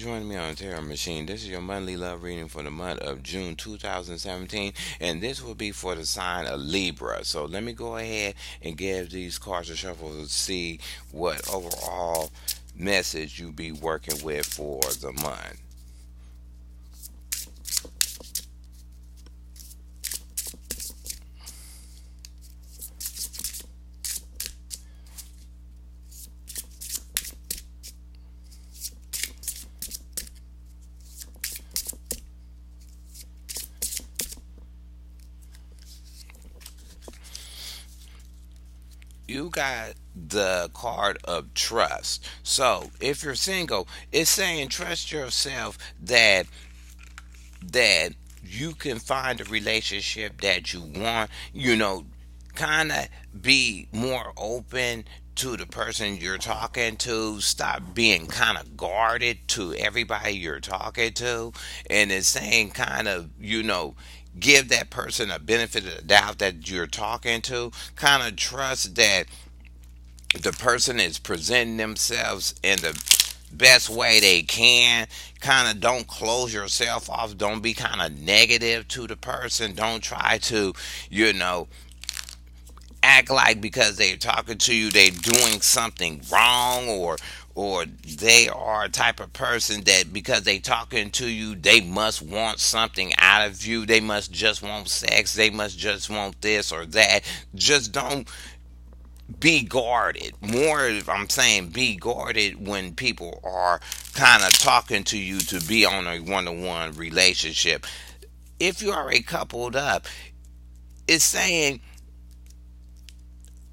Joining me on the Tarot Machine. This is your monthly love reading for the month of June 2017, and this will be for the sign of Libra. So let me go ahead and give these cards a shuffle to see what overall message you be working with for the month. You got the card of trust. So if you're single, it's saying trust yourself that you can find a relationship that you want, kind of be more open to the person you're talking to. Stop being kind of guarded to everybody you're talking to. And it's saying kind of, give that person a benefit of the doubt that you're talking to. Kind of trust that the person is presenting themselves in the best way they can. Kind of don't close yourself off. Don't be kind of negative to the person. Don't try to, you know, act like because they're talking to you they're doing something wrong, or they are a type of person that because they talking to you they must want something out of you. They must just want sex. They must just want this or that. Just don't be guarded. More, I'm saying be guarded when people are kind of talking to you to be on a one-to-one relationship. If you are a coupled up, it's saying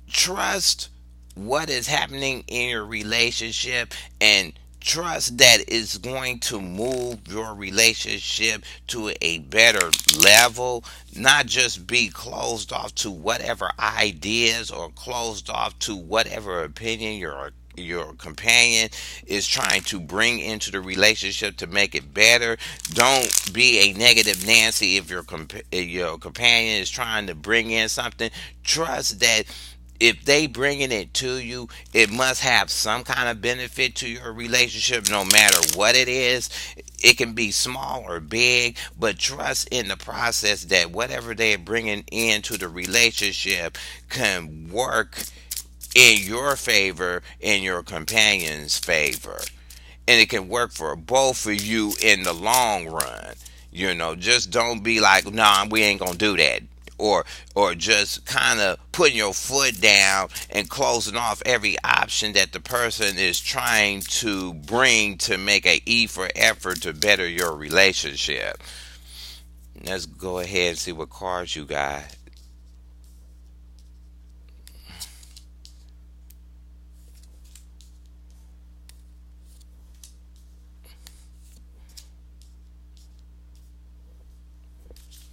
trust what is happening in your relationship, and trust that it's going to move your relationship to a better level. Not just be closed off to whatever ideas or closed off to whatever opinion your companion is trying to bring into the relationship to make it better. Don't be a negative Nancy if your companion is trying to bring in something. Trust that if they bringing it to you, it must have some kind of benefit to your relationship, no matter what it is. It can be small or big, but trust in the process that whatever they're bringing into the relationship can work in your favor, in your companion's favor, and it can work for both of you in the long run. Just don't be like, nah, we ain't gonna do that. Or just kind of putting your foot down and closing off every option that the person is trying to bring to make a E for effort to better your relationship. Let's go ahead and see what cards you got.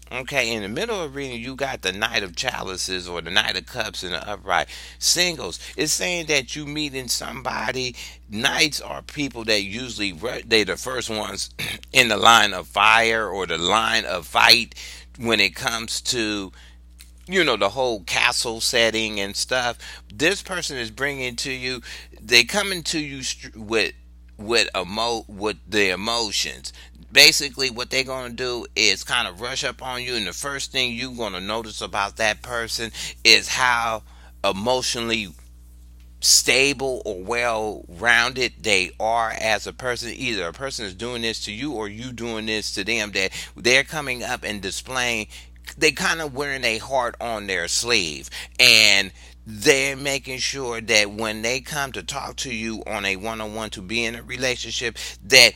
Okay, in the middle of reading, you got the Knight of Chalices or the Knight of Cups in the upright. Singles, it's saying that you meeting somebody. Knights are people that usually they the first ones in the line of fire or the line of fight when it comes to the whole castle setting and stuff. This person is bringing to you. They coming to you with the emotions. Basically, what they're gonna do is kind of rush up on you, and the first thing you're gonna notice about that person is how emotionally stable or well rounded they are as a person. Either a person is doing this to you or you doing this to them, that they're coming up and displaying, they kind of wearing a heart on their sleeve, and they're making sure that when they come to talk to you on a one-on-one to be in a relationship, that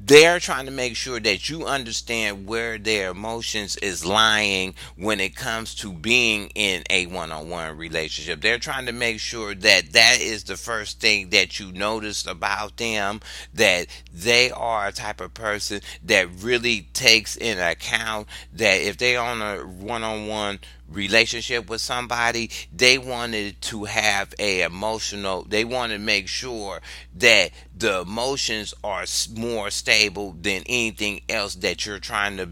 they're trying to make sure that you understand where their emotions is lying when it comes to being in a one-on-one relationship. They're trying to make sure that that is the first thing that you notice about them, that they are a type of person that really takes in account that if they on a one-on-one relationship with somebody, they wanted to have a emotional, they want to make sure that the emotions are more stable than anything else that you're trying to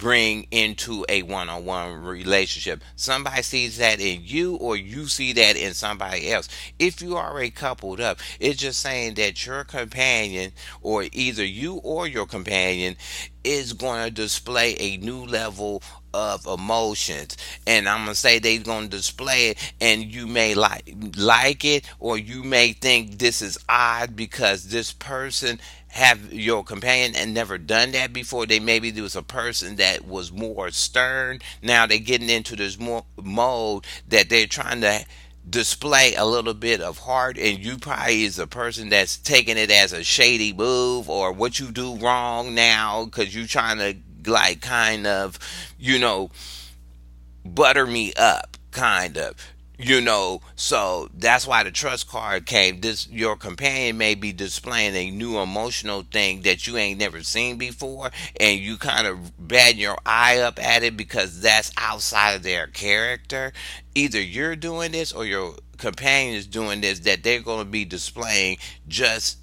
bring into a one-on-one relationship. Somebody sees that in you, or you see that in somebody else. If you are already coupled up, it's just saying that your companion, or either you or your companion, is going to display a new level of emotions, and I'm gonna say they're gonna display it, and you may like it, or you may think this is odd because this person have your companion and never done that before. They maybe there was a person that was more stern. Now they're getting into this more mode that they're trying to display a little bit of heart, and you probably is a person that's taking it as a shady move or what you do wrong now because you trying to like kind of, you know, butter me up, kind of. So that's why the trust card came. This your companion may be displaying a new emotional thing that you ain't never seen before, and you kind of bat your eye up at it because that's outside of their character. Either you're doing this or your companion is doing this, that they're going to be displaying just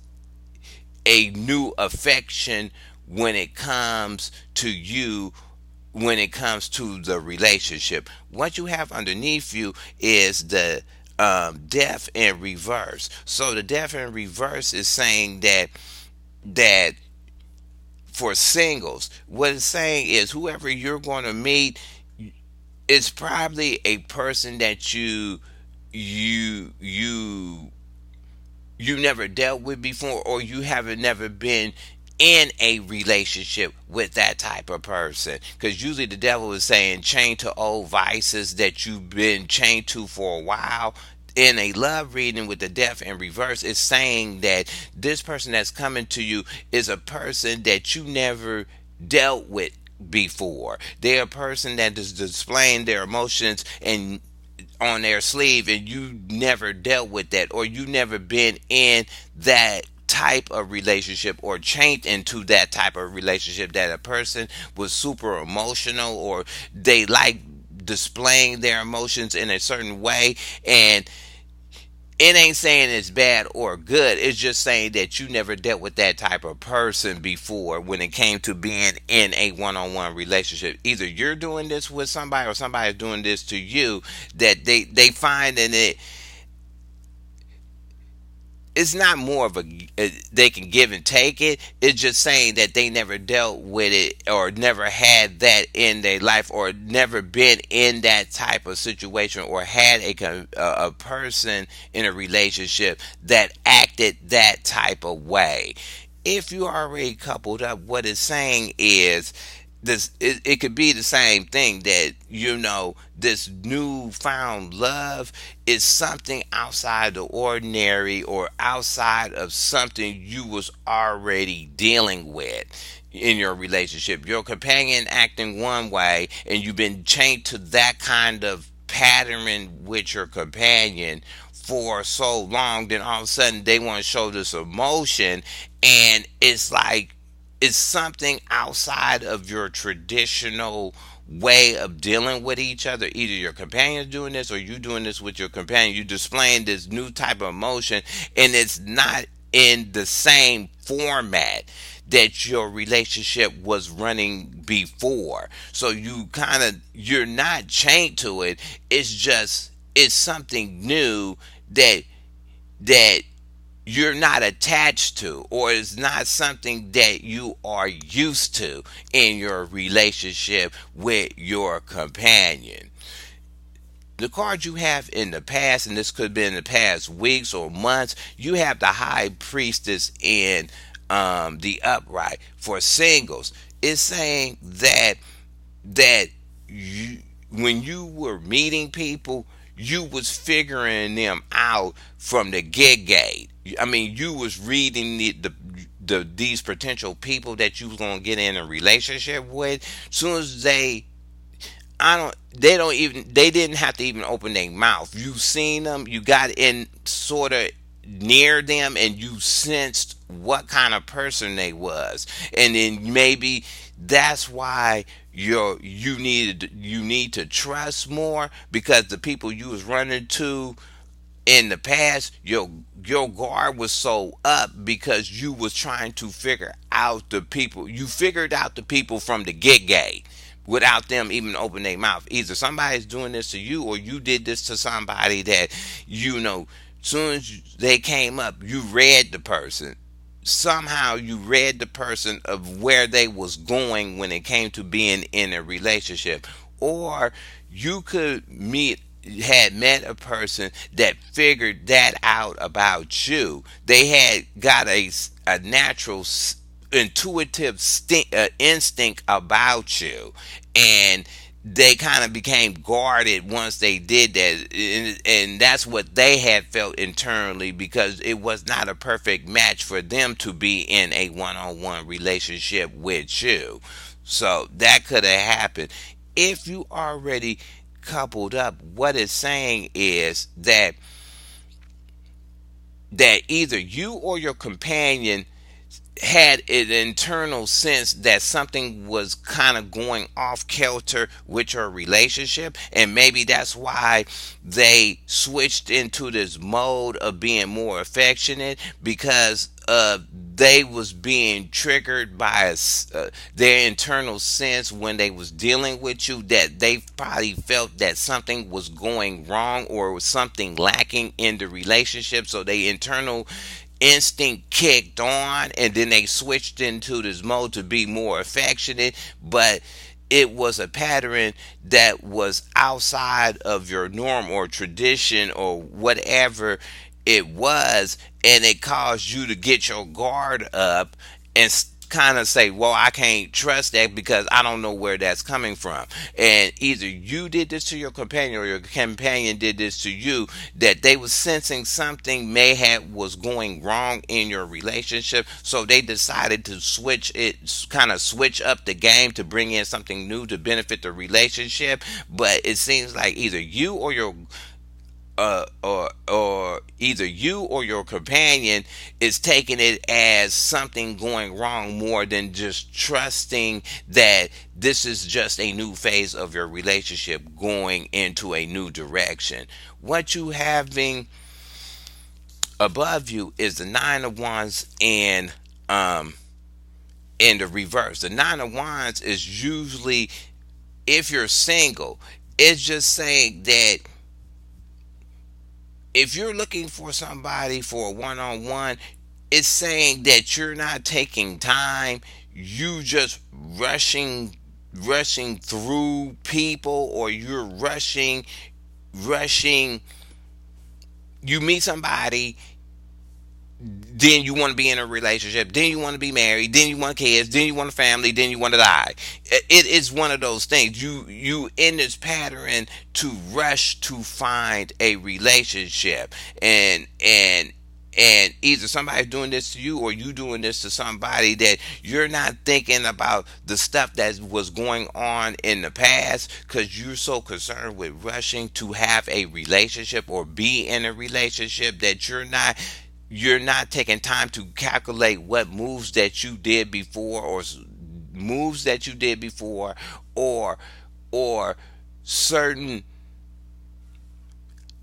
a new affection when it comes to you, when it comes to the relationship. What you have underneath you is the death in reverse. So the death in reverse is saying that for singles, what it's saying is whoever you're going to meet is probably a person that you you you never dealt with before, or you haven't never been in a relationship with that type of person, because usually the devil is saying chained to old vices that you've been chained to for a while. In a love reading with the death in reverse, it's saying that this person that's coming to you is a person that you never dealt with before. They're a person that is displaying their emotions and on their sleeve, and you never dealt with that, or you never been in that type of relationship or changed into that type of relationship, that a person was super emotional, or they like displaying their emotions in a certain way. And it ain't saying it's bad or good. It's just saying that you never dealt with that type of person before when it came to being in a one-on-one relationship. Either you're doing this with somebody or somebody's doing this to you, that they find in it, it's not more of they can give and take it. It's just saying that they never dealt with it, or never had that in their life, or never been in that type of situation, or had a person in a relationship that acted that type of way. If you already coupled up, what it's saying is this, it could be the same thing, that this newfound love is something outside the ordinary, or outside of something you was already dealing with in your relationship. Your companion acting one way, and you've been chained to that kind of pattern with your companion for so long, then all of a sudden they want to show this emotion, and it's like it's something outside of your traditional way of dealing with each other. Either your companion is doing this, or you doing this with your companion. You're displaying this new type of emotion, and it's not in the same format that your relationship was running before. So you're not chained to it. It's just it's something new that you're not attached to, or it's not something that you are used to in your relationship with your companion. The cards you have in the past, and this could be in the past weeks or months, you have the high priestess in the upright. For singles, it's saying that you, when you were meeting people, you was figuring them out from the get I mean, you was reading these potential people that you was gonna get in a relationship with. Soon as they didn't have to even open their mouth. You seen them, you got in sort of near them, and you sensed what kind of person they was, and then maybe that's why you need to trust more, because the people you was running to in the past, your guard was so up because you was trying to figure out the people. You figured out the people from the get without them even opening their mouth. Either somebody's doing this to you, or you did this to somebody that, soon as they came up, you read the person. Somehow you read the person of where they was going when it came to being in a relationship. Or you could had met a person that figured that out about you. They had got a natural intuitive instinct about you, and they kind of became guarded once they did that, and that's what they had felt internally, because it was not a perfect match for them to be in a one-on-one relationship with you. So that could have happened. If you already coupled up, what it's saying is that either you or your companion had an internal sense that something was kind of going off kilter with your relationship, and maybe that's why they switched into this mode of being more affectionate, because they was being triggered by their internal sense when they was dealing with you, that they probably felt that something was going wrong or was something lacking in the relationship, so they internal instinct kicked on, and then they switched into this mode to be more affectionate. But it was a pattern that was outside of your norm or tradition or whatever it was, and it caused you to get your guard up and kind of say, well, I can't trust that because I don't know where that's coming from. And either you did this to your companion or your companion did this to you, that they was sensing something mayhap was going wrong in your relationship, so they decided to switch it, kind of switch up the game to bring in something new to benefit the relationship. But it seems like either you or your or either you or your companion is taking it as something going wrong, more than just trusting that this is just a new phase of your relationship going into a new direction. What you having above you is the Nine of Wands in the reverse. The Nine of Wands is usually, if you're single, it's just saying that if you're looking for somebody for a one-on-one, it's saying that you're not taking time. You just rushing through people, or you're rushing. You meet somebody, then you want to be in a relationship, then you want to be married, then you want kids, then you want a family, then you want to die. It is one of those things. You in this pattern to rush to find a relationship, and either somebody's doing this to you or you doing this to somebody, that you're not thinking about the stuff that was going on in the past, because you're so concerned with rushing to have a relationship or be in a relationship, that you're not taking time to calculate what moves that you did before, or moves that you did before, or or certain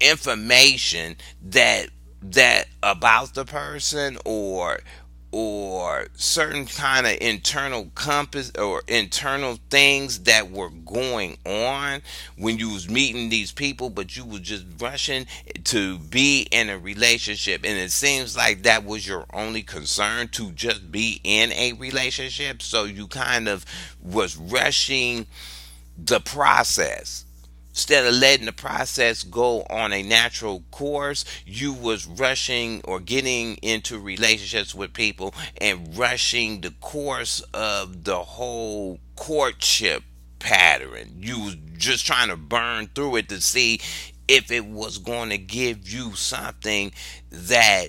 information that about the person, or certain kind of internal compass or internal things that were going on when you was meeting these people, but you was just rushing to be in a relationship, and it seems like that was your only concern, to just be in a relationship, so you kind of was rushing the process. Instead of letting the process go on a natural course, you was rushing or getting into relationships with people and rushing the course of the whole courtship pattern. You was just trying to burn through it to see if it was going to give you something that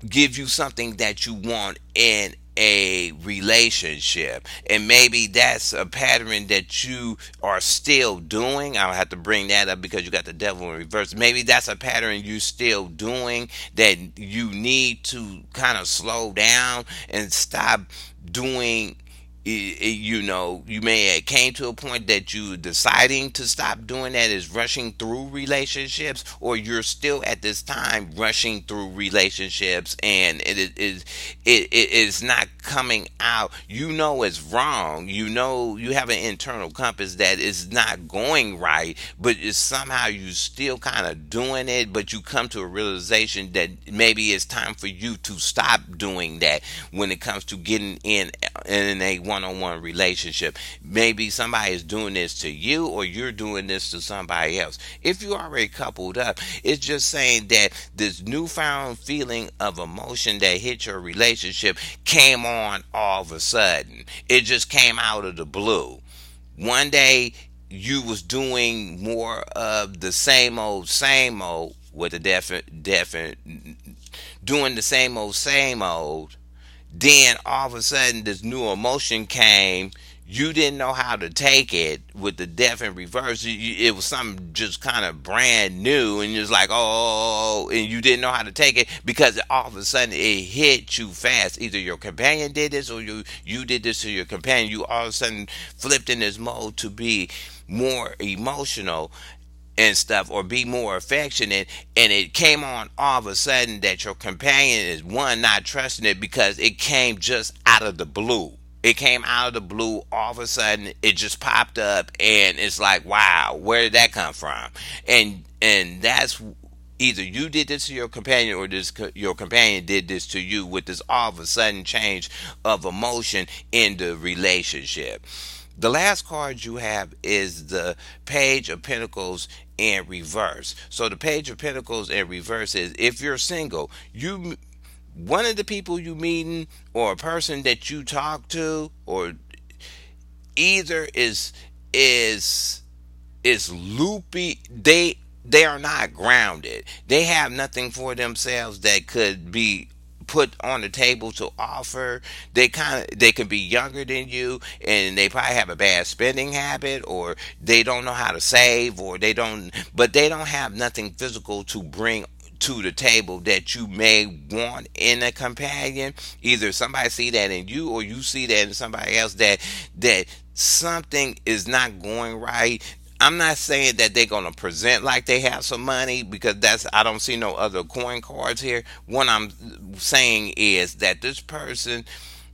give you something that you want in a relationship. And maybe that's a pattern that you are still doing. I'll have to bring that up because you got the devil in reverse. Maybe that's a pattern you still doing, that you need to kind of slow down and stop doing You know, you may have came to a point that you deciding to stop doing that is rushing through relationships, or you're still at this time rushing through relationships, and it is not coming out. You know it's wrong. You know you have an internal compass that is not going right, but it's somehow you still kind of doing it, but you come to a realization that maybe it's time for you to stop doing that when it comes to getting in a one-on-one relationship. Maybe somebody is doing this to you, or you're doing this to somebody else. If you already coupled up, it's just saying that this newfound feeling of emotion that hit your relationship came on all of a sudden. It just came out of the blue. One day you was doing more of the same old with a definite doing the same old. Then all of a sudden this new emotion came. You didn't know how to take it with the death in reverse. It was something just kind of brand new, and you're just like, oh, and you didn't know how to take it because all of a sudden it hit you fast. Either your companion did this, or you did this to your companion. You all of a sudden flipped in this mode to be more emotional and stuff, or be more affectionate, and it came on all of a sudden that your companion is one not trusting it because it came just out of the blue. It came out of the blue. All of a sudden it just popped up, and it's like, wow, where did that come from? And that's either you did this to your companion, or your companion did this to you, with this all of a sudden change of emotion in the relationship. The last card you have is the Page of Pentacles in reverse. So the Page of Pentacles in reverse is, if you're single, you, one of the people you meeting, or a person that you talk to, or either is is loopy. They are not grounded. They have nothing for themselves that could be put on the table to offer. They can be younger than you, and they probably have a bad spending habit, or they don't know how to save, or they don't have nothing physical to bring to the table that you may want in a companion. Either somebody see that in you, or you see that in somebody else, that something is not going right. I'm not saying that they're gonna present like they have some money, because that's, I don't see no other coin cards here. What I'm saying is that this person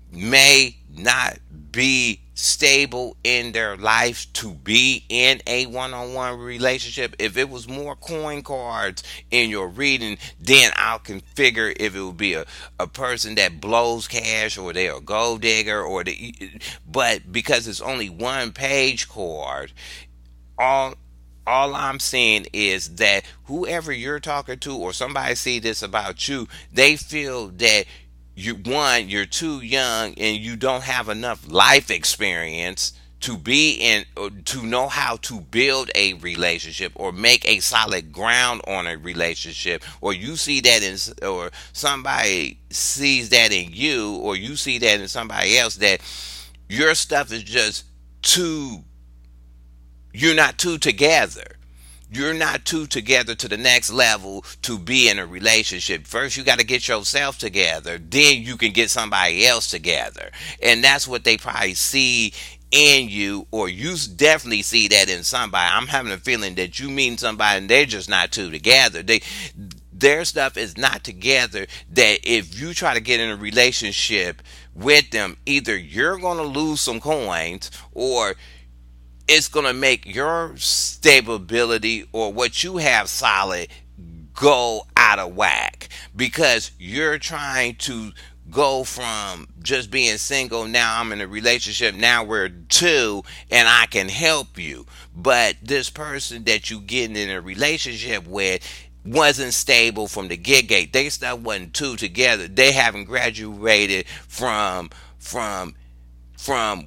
may not be stable in their life to be in a one-on-one relationship. If it was more coin cards in your reading, then I can figure if it would be a person that blows cash, or they're a gold digger, but because it's only one page card, all all I'm saying is that whoever you're talking to, or somebody see this about you, they feel that you're too young, and you don't have enough life experience to be in, or to know how to build a relationship, or make a solid ground on a relationship. Or you see that in, or somebody sees that in you, or you see that in somebody else, that your stuff is just too, you're not two together. You're not two together to the next level to be in a relationship. First, you got to get yourself together. Then you can get somebody else together. And that's what they probably see in you, or you definitely see that in somebody. I'm having a feeling that you meet somebody and they're just not two together. Their stuff is not together. That if you try to get in a relationship with them, either you're going to lose some coins, or it's going to make your stability, or what you have solid, go out of whack, because you're trying to go from just being single, now I'm in a relationship, now we're two and I can help you. But this person that you getting in a relationship with wasn't stable from the get they stuff wasn't two together. They haven't graduated from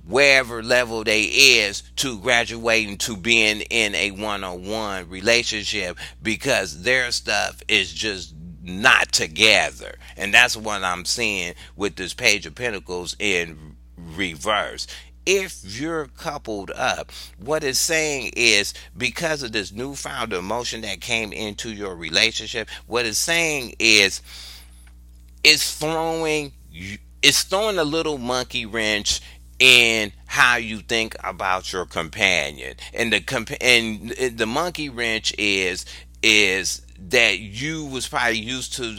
wherever level they is to graduating to being in a one-on-one relationship, because their stuff is just not together. And that's what I'm seeing with this Page of Pentacles in reverse. If you're coupled up, what it's saying is, because of this newfound emotion that came into your relationship, what it's saying is, it's throwing it's throwing a little monkey wrench in how you think about your companion. And the monkey wrench is that you was probably used to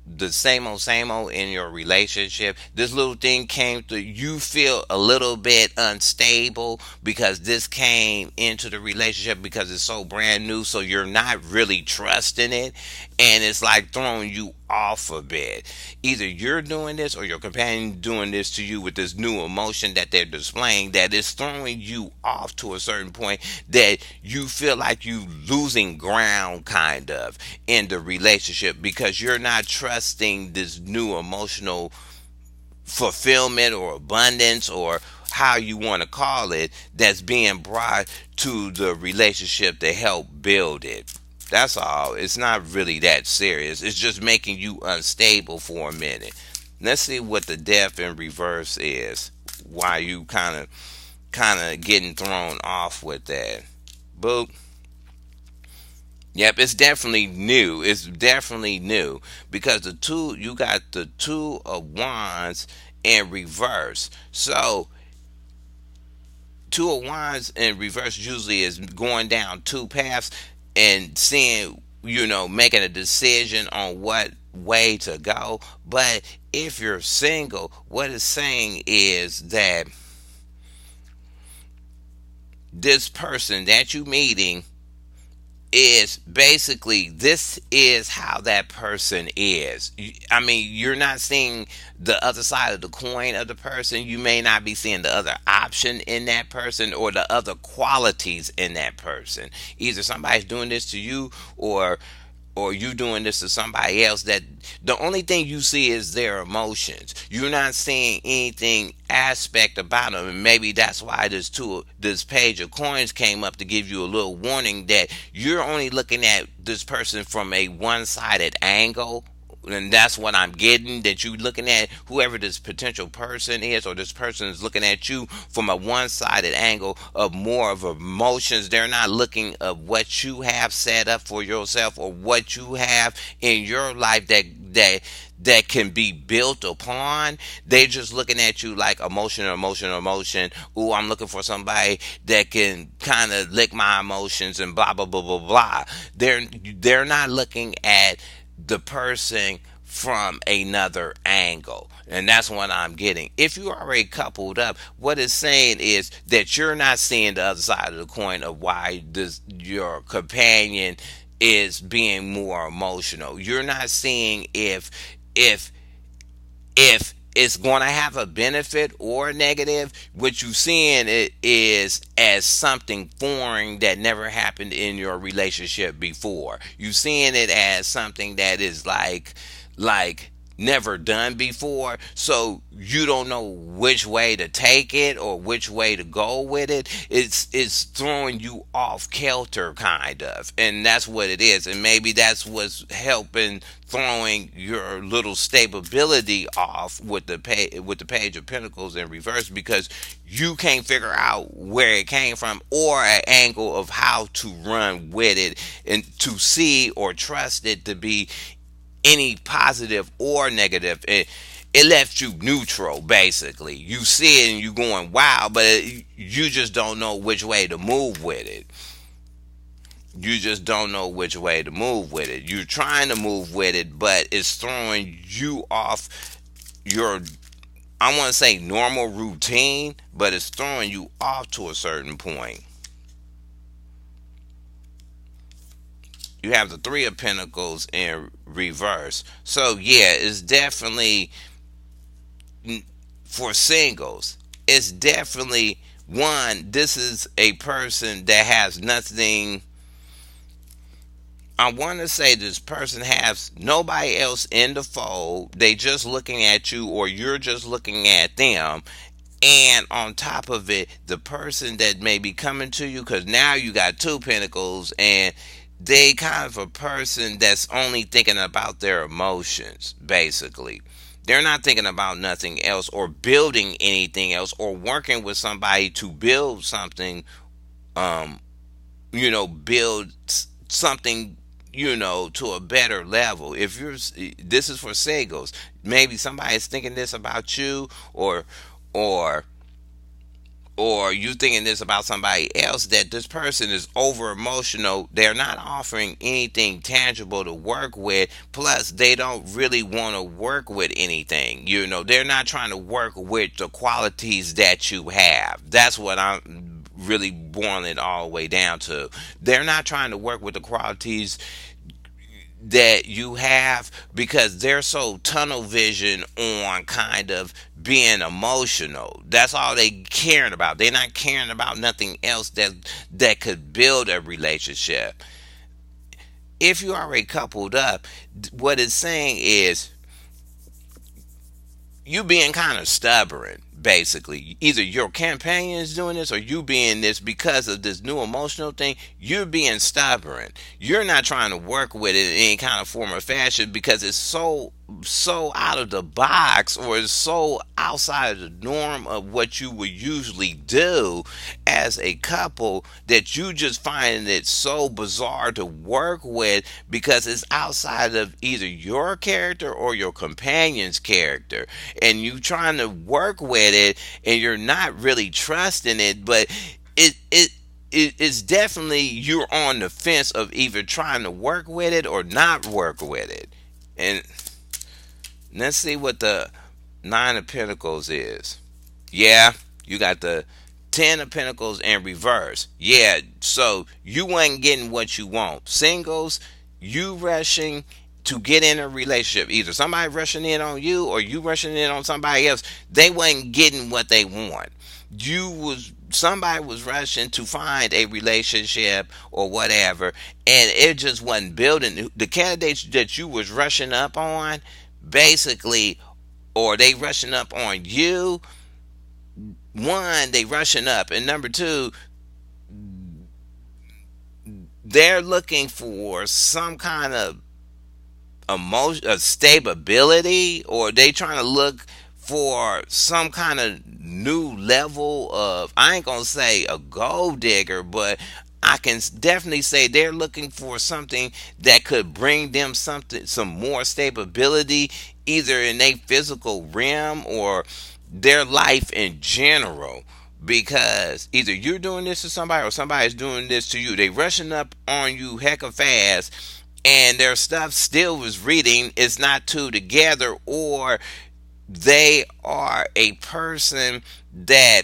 the same old in your relationship. This little thing came to you, feel a little bit unstable because this came into the relationship because it's so brand new, so you're not really trusting it, and it's like throwing you off a bit. Either you're doing this or your companion doing this to you with this new emotion that they're displaying that is throwing you off to a certain point that you feel like you losing ground kind of in the relationship because you're not trusting this new emotional fulfillment or abundance or how you want to call it that's being brought to the relationship to help build it. That's all. It's not really that serious. It's just making you unstable for a minute. Let's see what the death in reverse is. Why you kind of getting thrown off with that. Boop. Yep, it's definitely new. It's definitely new because the two you got the two of wands in reverse. So two of wands in reverse usually is going down two paths and seeing, making a decision on what way to go. But if you're single, what it's saying is that this person that you meeting is basically this is how that person is. I mean, you're not seeing the other side of the coin of the person. You may not be seeing the other option in that person or the other qualities in that person. Either somebody's doing this to you or you doing this to somebody else that the only thing you see is their emotions. You're not seeing anything aspect about them, and maybe that's why this page of coins came up to give you a little warning that you're only looking at this person from a one-sided angle. And that's what I'm getting, that you looking at whoever this potential person is, or this person is looking at you from a one-sided angle of more of emotions. They're not looking at what you have set up for yourself or what you have in your life that can be built upon. They're just looking at you like emotion, emotion, emotion. Ooh, I'm looking for somebody that can kind of lick my emotions and blah blah blah blah blah. They're not looking at the person from another angle. And that's what I'm getting. If you already coupled up, what it's saying is that you're not seeing the other side of the coin of why your companion is being more emotional. You're not seeing if if it's going to have a benefit or a negative. What you seeing it is as something foreign that never happened in your relationship before. You seeing it as something that is like never done before, so you don't know which way to take it or which way to go with it. It's throwing you off kilter kind of, and that's what it is. And maybe that's what's helping throwing your little stability off with the page of pentacles in reverse, because you can't figure out where it came from or an angle of how to run with it and to see or trust it to be any positive or negative. It left you neutral basically. You see it and you going wow, but you just don't know which way to move with it. You just don't know which way to move with it. You're trying to move with it, but it's throwing you off your, I want to say normal routine, but it's throwing you off to a certain point. You have the three of pentacles in reverse. So yeah, it's definitely for singles. It's definitely one, this is a person that has nothing. I want to say this person has nobody else in the fold. They just looking at you or you're just looking at them. And on top of it, the person that may be coming to you, because now you got two pentacles, and they kind of a person that's only thinking about their emotions, basically. They're not thinking about nothing else or building anything else or working with somebody to build something, um, build something, to a better level. If you're, this is for singles. Maybe somebody's thinking this about you, or or you thinking this about somebody else, that this person is over emotional. They're not offering anything tangible to work with. Plus, they don't really want to work with anything. They're not trying to work with the qualities that you have. That's what I'm really boiling it all the way down to. They're not trying to work with the qualities that you have, because they're so tunnel vision on kind of being emotional. That's all they caring about. They're not caring about nothing else that could build a relationship. If you already coupled up, what it's saying is you being kind of stubborn. Basically, either your companion is doing this or you being this, because of this new emotional thing. You're being stubborn. You're not trying to work with it in any kind of form or fashion, because it's so out of the box, or it's so outside of the norm of what you would usually do as a couple, that you just find it so bizarre to work with, because it's outside of either your character or your companion's character, and you trying to work with it, and you're not really trusting it. But it's definitely, you're on the fence of either trying to work with it or not work with it. And let's see what the Nine of Pentacles is. Yeah, you got the Ten of Pentacles in reverse. Yeah, so you wasn't getting what you want. Singles, you rushing to get in a relationship. Either somebody rushing in on you or you rushing in on somebody else. They wasn't getting what they want. Somebody was rushing to find a relationship or whatever, and it just wasn't building. The candidates that you was rushing up on, basically, or they rushing up on you. One, they rushing up, and number two, they're looking for some kind of emotion, stability, or they trying to look for some kind of new level of, I ain't gonna say a gold digger, but I can definitely say they're looking for something that could bring them some more stability, either in a physical realm or their life in general. Because either you're doing this to somebody or somebody's doing this to you. They rushing up on you hecka fast, and their stuff still was reading, it's not two together, or they are a person that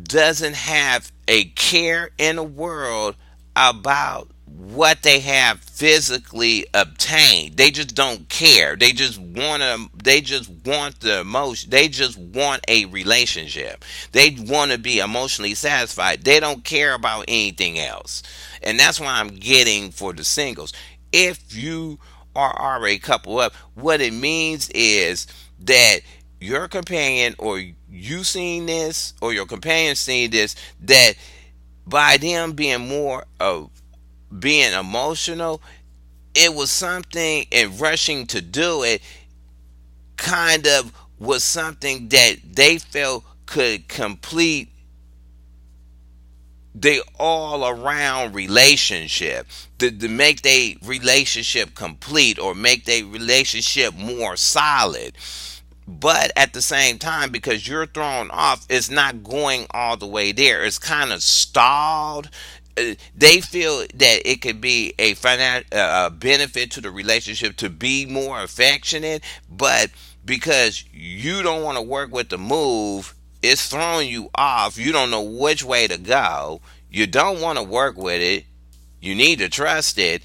doesn't have a care in the world about what they have physically obtained. They just don't care. They just want the emotion. They just want a relationship. They want to be emotionally satisfied. They don't care about anything else. And that's what I'm getting for the singles. If you are already coupled up, what it means is that your companion, or you seen this, or your companion seen this, that by them being more of being emotional, it was something, and rushing to do it kind of was something that they felt could complete the all around relationship, to make their relationship complete, or make their relationship more solid. But at the same time, because you're thrown off, it's not going all the way there. It's kind of stalled. They feel that it could be a benefit to the relationship to be more affectionate, but because you don't want to work with the move, it's throwing you off. You don't know which way to go. You don't want to work with it. You need to trust it.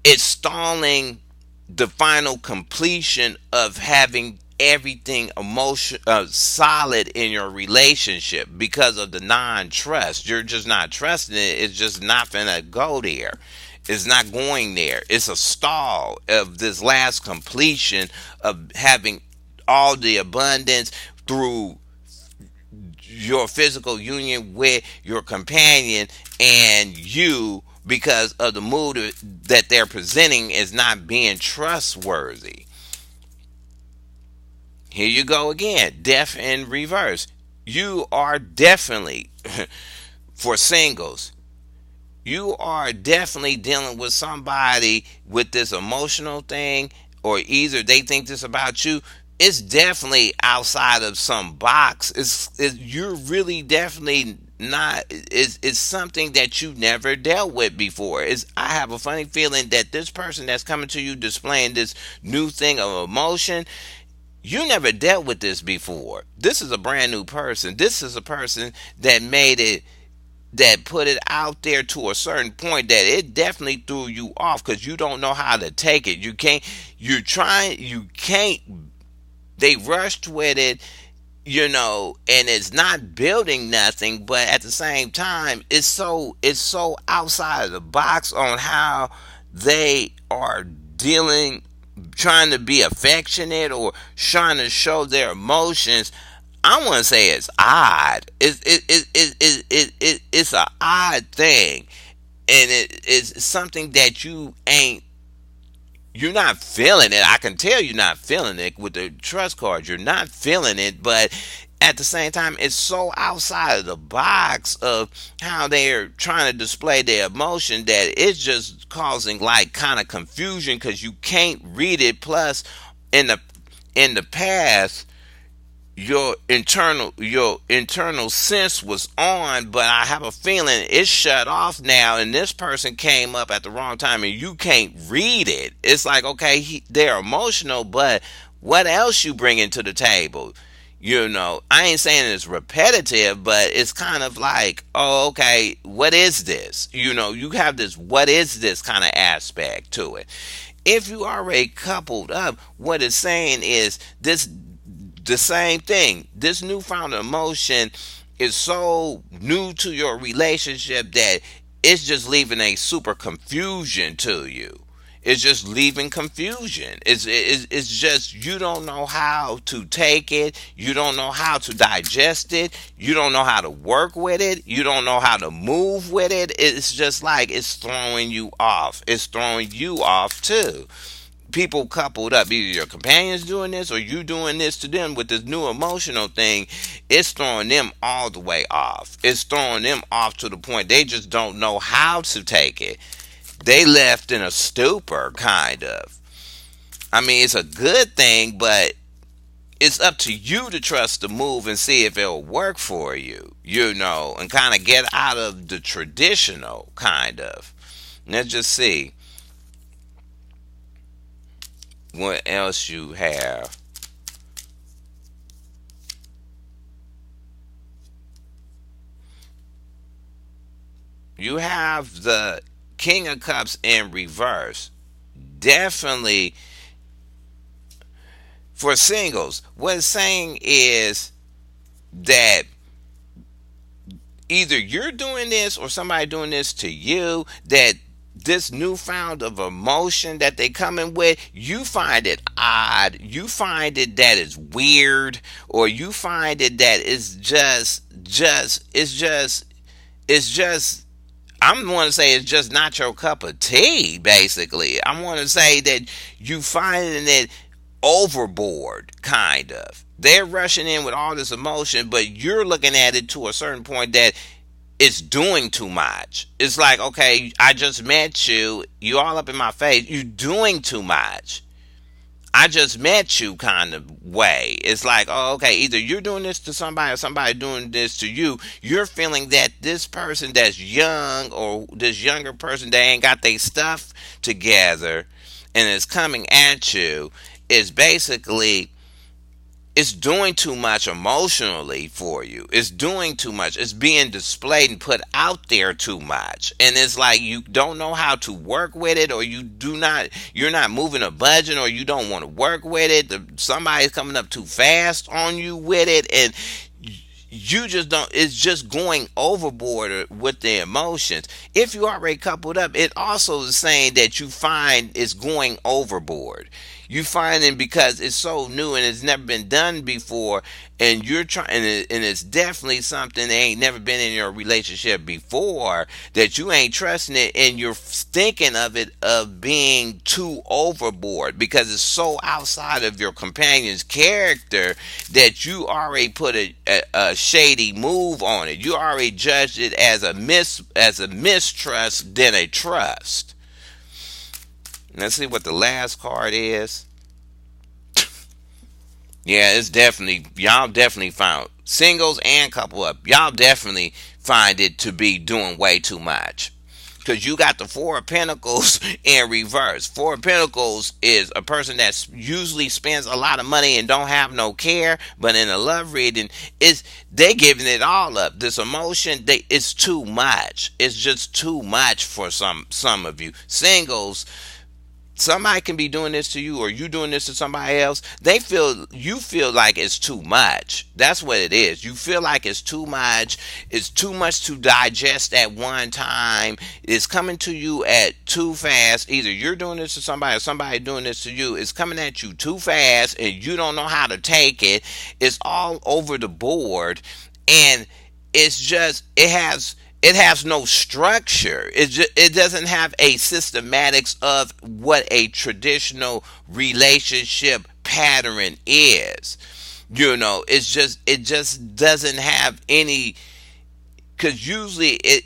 It's stalling the final completion of having everything solid in your relationship, because of the non-trust. You're just not trusting it. It's just not gonna go there. It's not going there. It's a stall of this last completion of having all the abundance through your physical union with your companion, and you, because of the mood that they're presenting, is not being trustworthy. Here you go again, death in reverse. You are definitely, for singles, you are definitely dealing with somebody with this emotional thing, or either they think this about you. it's definitely outside of some box. You're really definitely not. It's something that you never dealt with before. I have a funny feeling that this person that's coming to you displaying this new thing of emotion, you never dealt with this before. This is a brand new person. This is a person that made it, that put it out there to a certain point that it definitely threw you off because you don't know how to take it. You can't, you're trying, you can't, they rushed with it, and it's not building nothing, but at the same time, it's so outside of the box on how they are dealing, trying to be affectionate or trying to show their emotions. I want to say it's odd. It's an odd thing, and it's something that you're not feeling it. I can tell you're not feeling it with the trust cards. You're not feeling it, but at the same time, it's so outside of the box of how they're trying to display their emotion that it's just causing like kind of confusion because you can't read it. Plus, in the past, your internal sense was on, but I have a feeling it's shut off now, and this person came up at the wrong time and you can't read it. It's like, okay, they're emotional, but what else you bringing to the table? I ain't saying it's repetitive, but it's kind of like, oh, okay, what is this? You have this what is this kind of aspect to it. If you already coupled up, what it's saying is this, the same thing. This newfound emotion is so new to your relationship that it's just leaving a super confusion to you. It's just leaving confusion. It's just you don't know how to take it. You don't know how to digest it. You don't know how to work with it. You don't know how to move with it. It's just like it's throwing you off. It's throwing you off too. People coupled up, either your companions doing this or you doing this to them with this new emotional thing, it's throwing them all the way off. It's throwing them off to the point they just don't know how to take it. They left in a stupor, kind of. I mean, it's a good thing, but it's up to you to trust the move and see if it'll work for you, and kind of get out of the traditional, kind of. Let's just see what else you have. You have the King of Cups in reverse. Definitely for singles. What it's saying is that either you're doing this or somebody doing this to you, that this newfound of emotion that they coming with, you find it odd, you find it that it's weird, or you find it that it's just I'm want to say it's just not your cup of tea. Basically, I want to say that you finding it overboard, kind of. They're rushing in with all this emotion, but you're looking at it to a certain point that it's doing too much. It's like, okay, I just met you. You all up in my face. You doing too much. I just met you kind of way. It's like, oh, okay, either you're doing this to somebody or somebody doing this to you. You're feeling that this person that's young or this younger person that ain't got their stuff together and is coming at you is basically, it's doing too much emotionally for you. It's doing too much. It's being displayed and put out there too much. And it's like you don't know how to work with it, or you're not moving a budget, or you don't want to work with it. Somebody's coming up too fast on you with it, and you just don't, it's just going overboard with the emotions. If you already coupled up, it also is saying that you find it's going overboard. You find it because it's so new and it's never been done before, and you're trying, and it's definitely something that ain't never been in your relationship before, that you ain't trusting it, and you're thinking of it of being too overboard because it's so outside of your companion's character that you already put a shady move on it. You already judged it as a mistrust than a trust. Let's see what the last card is. Yeah, it's definitely, y'all definitely found singles and couple up. Y'all definitely find it to be doing way too much. Because you got the Four of Pentacles in reverse. Four of Pentacles is a person that usually spends a lot of money and don't have no care, but in a love reading, is they giving it all up. This emotion, it's too much. It's just too much for some of you singles. Somebody can be doing this to you, or you doing this to somebody else. You feel like it's too much. That's what it is. You feel like it's too much. It's too much to digest at one time. It's coming to you at too fast. Either you're doing this to somebody, or somebody doing this to you. It's coming at you too fast and you don't know how to take it. It's all over the board, and it has no structure. It doesn't have a systematics of what a traditional relationship pattern is. It just doesn't have any, because usually it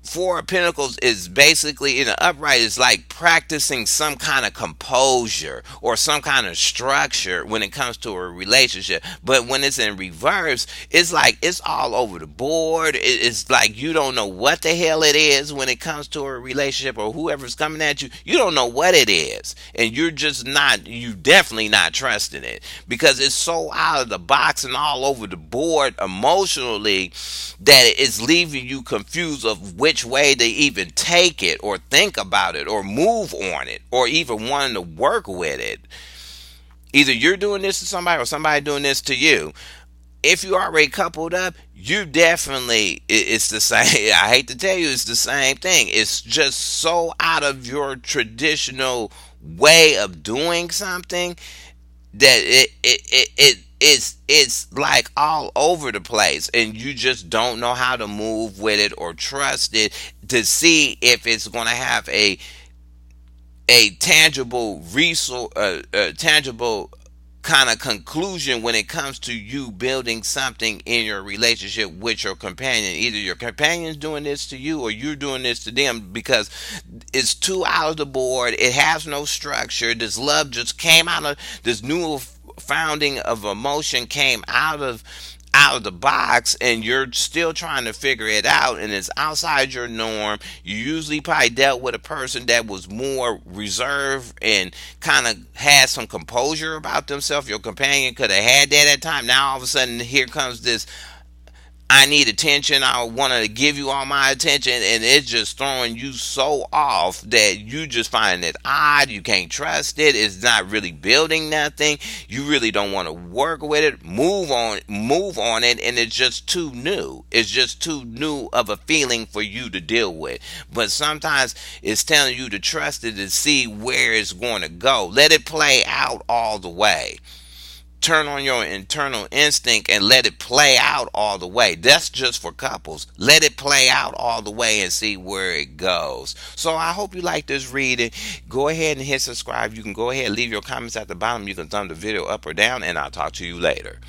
Four of Pentacles is basically in the upright is like practicing some kind of composure or some kind of structure when it comes to a relationship. But when it's in reverse, it's like it's all over the board. It's like you don't know what the hell it is when it comes to a relationship, or whoever's coming at you. You don't know what it is. And you definitely not trusting it, because it's so out of the box and all over the board emotionally that it's leaving you confused of which way to even take it or think about it or move on it or even wanting to work with it. Either you're doing this to somebody or somebody doing this to you. If you already coupled up, you definitely, it's the same. I hate to tell you, it's the same thing. It's just so out of your traditional way of doing something that it's like all over the place, and you just don't know how to move with it or trust it to see if it's going to have a tangible resource, a tangible kind of conclusion when it comes to you building something in your relationship with your companion. Either your companion's doing this to you or you're doing this to them, because it's too out of the board. It has no structure. This love just came out of this new founding of emotion, came out of the box, and you're still trying to figure it out, and it's outside your norm. You usually probably dealt with a person that was more reserved and kind of had some composure about themselves. Your companion could have had that at time. Now all of a sudden here comes this, I need attention. I want to give you all my attention, and it's just throwing you so off that you just find it odd. You can't trust it. It's not really building nothing. You really don't want to work with it. Move on it, and it's just too new. It's just too new of a feeling for you to deal with. But sometimes it's telling you to trust it to see where it's going to go. Let it play out all the way. Turn on your internal instinct and let it play out all the way. That's just for couples. Let it play out all the way and see where it goes. So I hope you like this reading. Go ahead and hit subscribe. You can go ahead and leave your comments at the bottom. You can thumb the video up or down, and I'll talk to you later.